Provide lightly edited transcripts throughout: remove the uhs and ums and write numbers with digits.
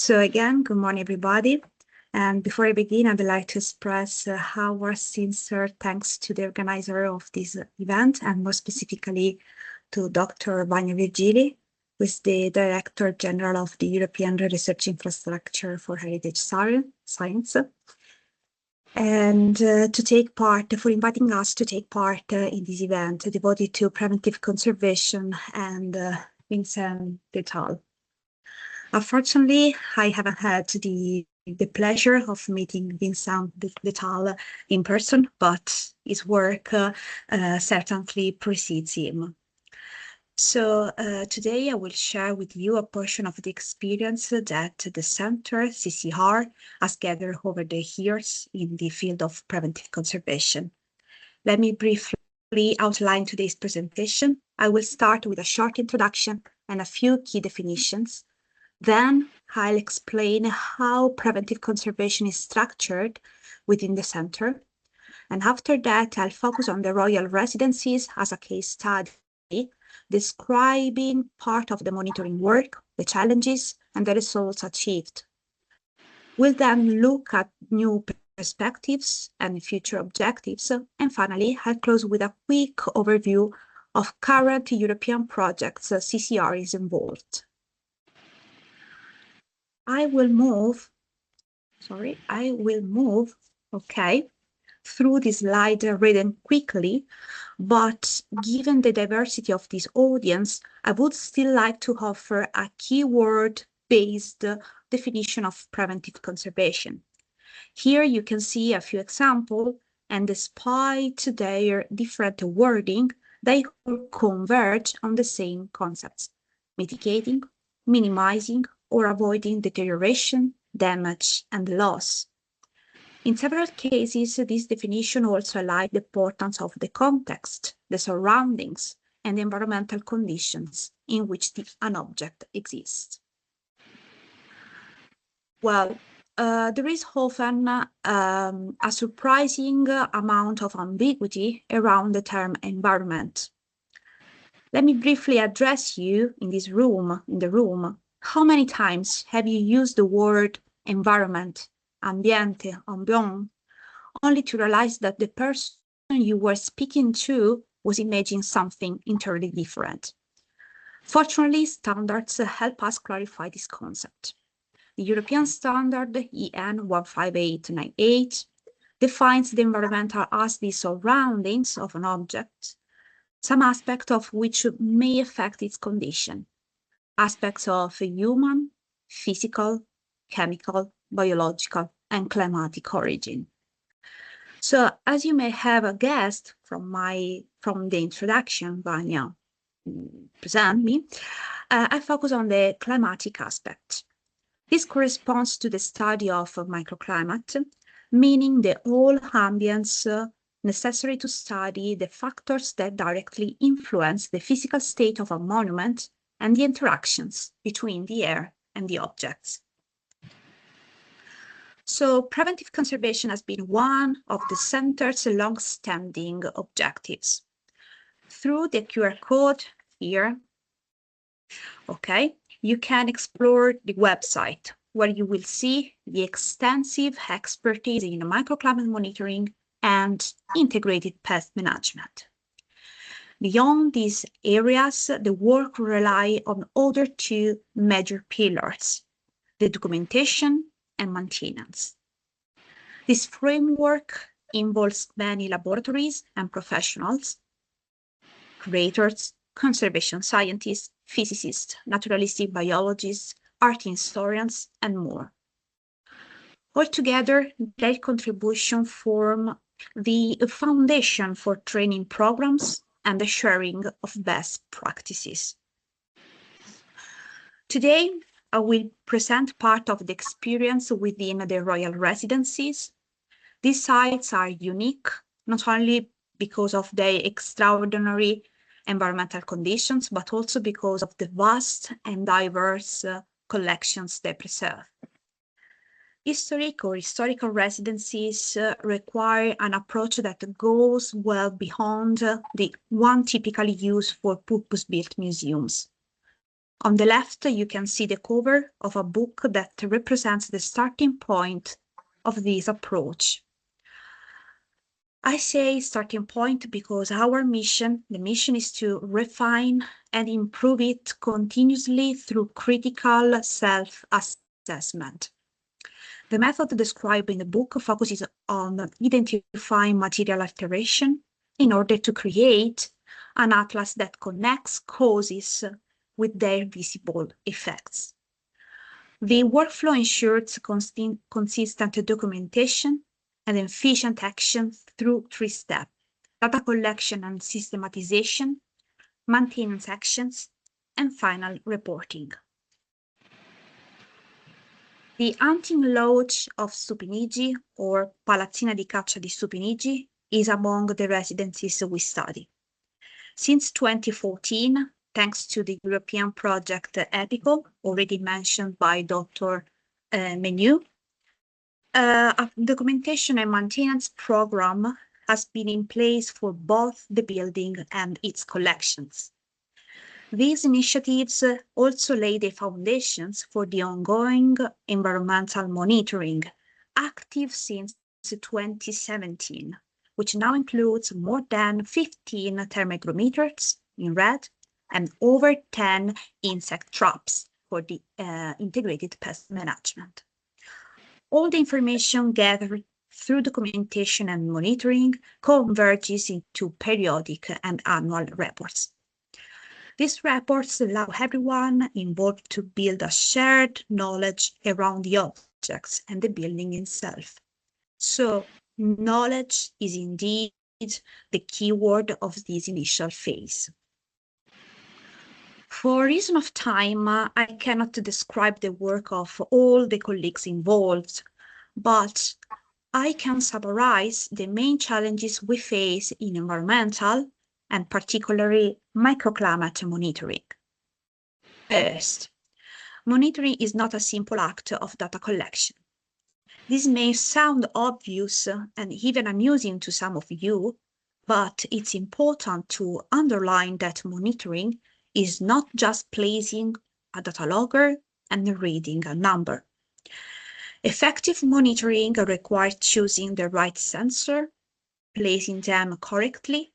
So again, good morning, everybody. And before I begin, I'd like to express our sincere thanks to the organizer of this event, and more specifically to Dr. Venaria Reale, who is the Director General of the European Research Infrastructure for Heritage Science, and for inviting us to take part in this event devoted to preventive conservation and Vincent Detal. Unfortunately, I haven't had the pleasure of meeting Vincent Detal in person, but his work certainly precedes him. So today I will share with you a portion of the experience that the Center, CCR, has gathered over the years in the field of preventive conservation. Let me briefly outline today's presentation. I will start with a short introduction and a few key definitions. Then I'll explain how preventive conservation is structured within the center. And after that, I'll focus on the royal residencies as a case study, describing part of the monitoring work, the challenges, and the results achieved. We'll then look at new perspectives and future objectives. And finally, I'll close with a quick overview of current European projects CCR is involved. I will move, through this slide written quickly, but given the diversity of this audience, I would still like to offer a keyword-based definition of preventive conservation. Here you can see a few examples, and despite their different wording, they all converge on the same concepts: mitigating, minimizing, or avoiding deterioration, damage, and loss. In several cases, this definition also highlights the importance of the context, the surroundings, and the environmental conditions in which an object exists. Well, there is often a surprising amount of ambiguity around the term environment. Let me briefly address you in the room. How many times have you used the word environment, ambiente, ambiance, only to realize that the person you were speaking to was imagining something entirely different? Fortunately, standards help us clarify this concept. The European standard EN 15898 defines the environmental as the surroundings of an object, some aspect of which may affect its condition. Aspects of human, physical, chemical, biological, and climatic origin. So, as you may have guessed from the introduction Vanya present me, I focus on the climatic aspect. This corresponds to the study of microclimate, meaning the whole ambience necessary to study the factors that directly influence the physical state of a monument and the interactions between the air and the objects. So preventive conservation has been one of the center's long-standing objectives. Through the QR code here, you can explore the website where you will see the extensive expertise in microclimate monitoring and integrated pest management. Beyond these areas, the work relies on other two major pillars: the documentation and maintenance. This framework involves many laboratories and professionals, curators, conservation scientists, physicists, naturalistic biologists, art historians, and more. Altogether, their contribution form the foundation for training programs and the sharing of best practices. Today, I will present part of the experience within the royal residencies. These sites are unique, not only because of their extraordinary environmental conditions, but also because of the vast and diverse collections they preserve. Historical residencies require an approach that goes well beyond the one typically used for purpose-built museums. On the left, you can see the cover of a book that represents the starting point of this approach. I say starting point because our mission, the mission is to refine and improve it continuously through critical self-assessment. The method described in the book focuses on identifying material alteration in order to create an atlas that connects causes with their visible effects. The workflow ensures consistent documentation and efficient action through 3 steps: data collection and systematization, maintenance actions, and final reporting. The hunting lodge of Stupinigi, or Palazzina di Caccia di Stupinigi, is among the residencies we study. Since 2014, thanks to the European project EPICO, already mentioned by Dr. Menu, a documentation and maintenance program has been in place for both the building and its collections. These initiatives also lay the foundations for the ongoing environmental monitoring, active since 2017, which now includes more than 15 thermometers in red and over 10 insect traps for the integrated pest management. All the information gathered through documentation and monitoring converges into periodic and annual reports. These reports allow everyone involved to build a shared knowledge around the objects and the building itself. So, knowledge is indeed the key word of this initial phase. For reason of time, I cannot describe the work of all the colleagues involved, but I can summarize the main challenges we face in environmental and particularly microclimate monitoring. First, monitoring is not a simple act of data collection. This may sound obvious and even amusing to some of you, but it's important to underline that monitoring is not just placing a data logger and reading a number. Effective monitoring requires choosing the right sensor, placing them correctly,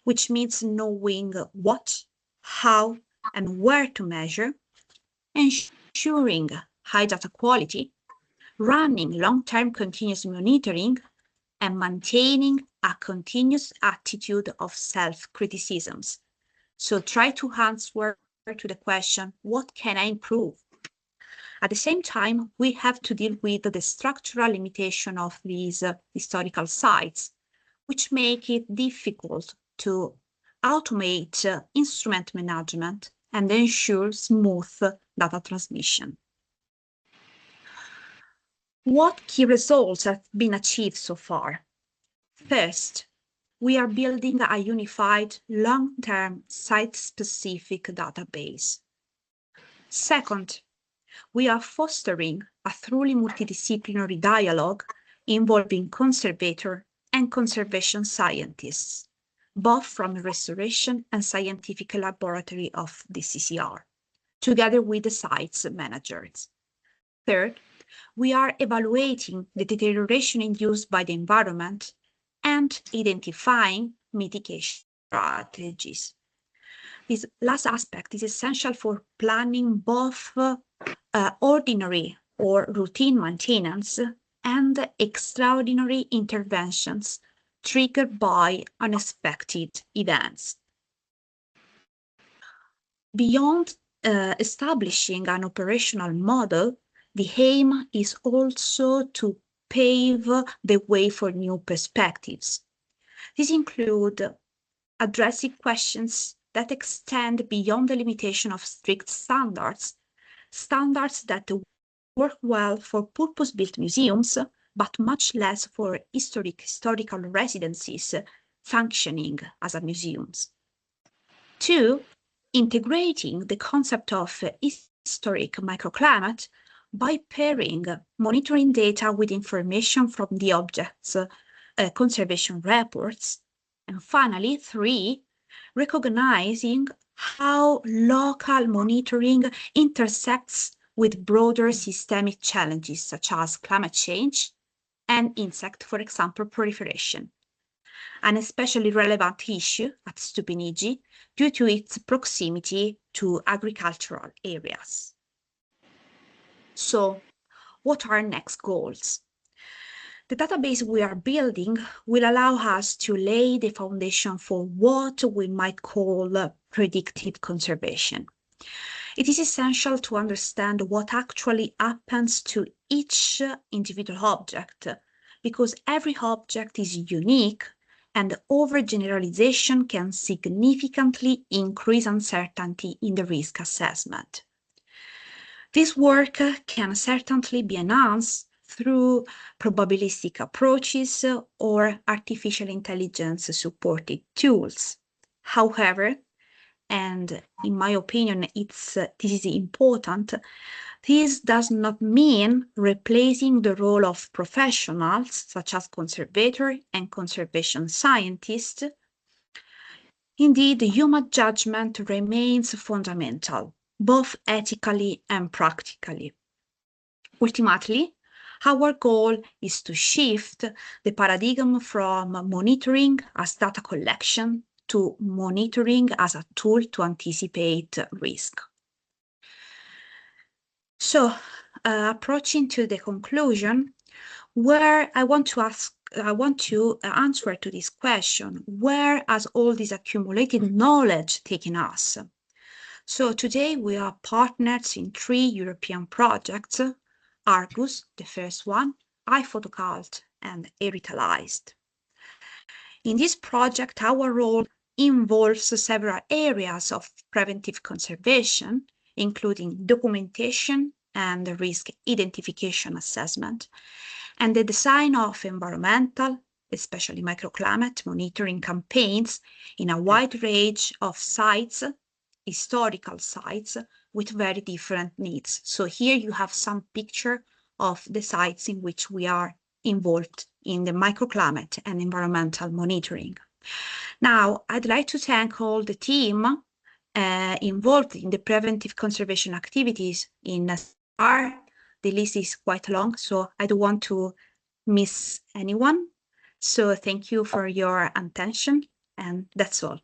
which means knowing what, how, and where to measure, ensuring high data quality, running long-term continuous monitoring, and maintaining a continuous attitude of self-criticisms. So try to answer to the question, what can I improve? At the same time, we have to deal with the structural limitation of these historical sites, which make it difficult to automate instrument management and ensure smooth data transmission. What key results have been achieved so far? First, we are building a unified long-term site-specific database. Second, we are fostering a truly multidisciplinary dialogue involving conservators and conservation scientists, both from restoration and scientific laboratory of the CCR, together with the site's managers. Third, we are evaluating the deterioration induced by the environment and identifying mitigation strategies. This last aspect is essential for planning both ordinary or routine maintenance and extraordinary interventions triggered by unexpected events. Beyond establishing an operational model, the aim is also to pave the way for new perspectives. These include addressing questions that extend beyond the limitation of strict standards, standards that work well for purpose-built museums, but much less for historical residencies functioning as museums. 2, integrating the concept of historic microclimate by pairing monitoring data with information from the object's conservation reports. And finally, 3, recognizing how local monitoring intersects with broader systemic challenges such as climate change and insect, for example, proliferation, an especially relevant issue at Stupinigi due to its proximity to agricultural areas. So, what are next goals? The database we are building will allow us to lay the foundation for what we might call predictive conservation. It is essential to understand what actually happens to each individual object, because every object is unique and overgeneralization can significantly increase uncertainty in the risk assessment. This work can certainly be enhanced through probabilistic approaches or artificial intelligence supported tools. However, and in my opinion, this is important, this does not mean replacing the role of professionals such as conservators and conservation scientists. Indeed, human judgment remains fundamental, both ethically and practically. Ultimately, our goal is to shift the paradigm from monitoring as data collection to monitoring as a tool to anticipate risk. So, approaching to the conclusion, where I want to answer to this question, where has all this accumulated knowledge taken us? So today we are partners in 3 European projects, Argus, the first one, iPhotocult, and Eritalized. In this project, our role involves several areas of preventive conservation, including documentation and risk identification assessment, and the design of environmental, especially microclimate monitoring campaigns in a wide range of sites, historical sites with very different needs. So here you have some picture of the sites in which we are involved in the microclimate and environmental monitoring. Now, I'd like to thank all the team involved in the preventive conservation activities in CCR. The list is quite long, so I don't want to miss anyone. So thank you for your attention, and that's all.